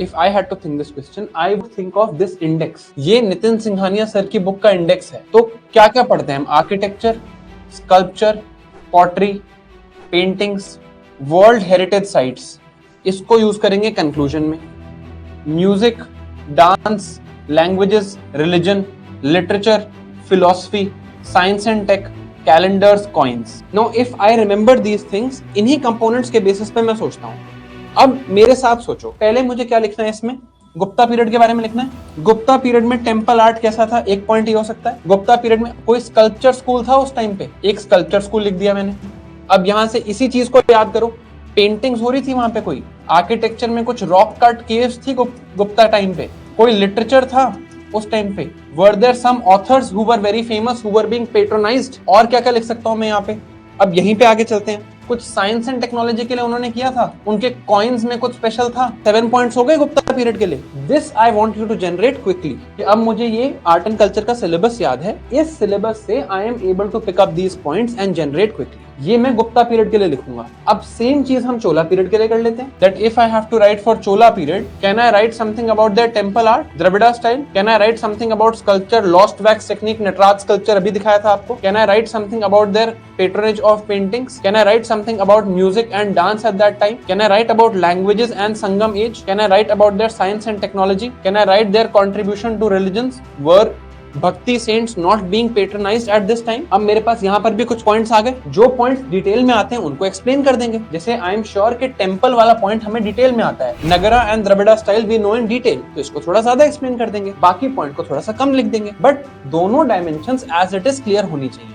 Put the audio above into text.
If I had to think this question, I would think of this index. ये Nitin Singhania sir की book का index है। तो क्या क्या पढ़ते हैं हम? Architecture, sculpture, pottery, paintings, world heritage sites, इसको यूज करेंगे कंक्लूजन में। Music, dance, languages, religion, literature, philosophy, science and tech, calendars, coins. Now if I remember these things, इन्हीं कंपोनेंट्स के बेसिस पे मैं सोचता हूँ। अब मेरे साथ सोचो, पहले मुझे क्या लिखना है इसमें? गुप्ता पीरियड के बारे में लिखना है। गुप्ता पीरियड में टेम्पल आर्ट कैसा था? एक पॉइंट ये हो सकता है। गुप्ता पीरियड में कोई स्कल्पचर स्कूल था उस टाइम पे, एक स्कल्पचर स्कूल लिख दिया मैंने। अब यहां से इसी चीज को याद करो, पेंटिंग्स हो रही थी वहां पे, कोई आर्किटेक्चर में कुछ रॉक कट केव्स थी गुप्ता टाइम पे, कोई लिटरेचर था उस टाइम पे। Were there some authors who were very famous who were being patronized. और क्या क्या लिख सकता हूं मैं यहाँ पे? अब यहीं पे आगे चलते हैं। कुछ साइंस एंड टेक्नोलॉजी के लिए उन्होंने किया था, उनके कॉइन्स में कुछ स्पेशल था। 7 पॉइंट्स हो गए गुप्ता पीरियड के लिए। This I want you to generate quickly. अब मुझे ये आर्ट एंड कल्चर का सिलेबस याद है, इस सिलेबस से I am able to pick up these points and generate quickly. ये मैं गुप्ता पीरियड के लिए लिखूंगा। अब सेम चीज हम चोला पीरियड के लिए कर लेते हैं। That if I have to write for Chola period, can I write something about their temple art, Dravida style? Can I write something about sculpture, lost wax technique, Nataraja sculpture अभी दिखाया था आपको? Can I write something about their patronage of paintings? Can I write something about music and dance at that time? Can I write about languages and Sangam age? Can I write about their science and technology? Can I write their contribution to religions? Were bhakti saints not being patronized at this time? अब मेरे पास यहाँ पर भी कुछ points आ गए। जो points detail में आते हैं उनको एक्सप्लेन कर देंगे। जैसे आई एम श्योर कि टेंपल वाला पॉइंट हमें डिटेल में आता है, Nagara and Dravida style we know in detail, तो इसको थोड़ा ज्यादा एक्सप्लेन कर देंगे, बाकी पॉइंट को थोड़ा सा कम लिख देंगे। बट दोनों dimensions as it is clear होनी चाहिए।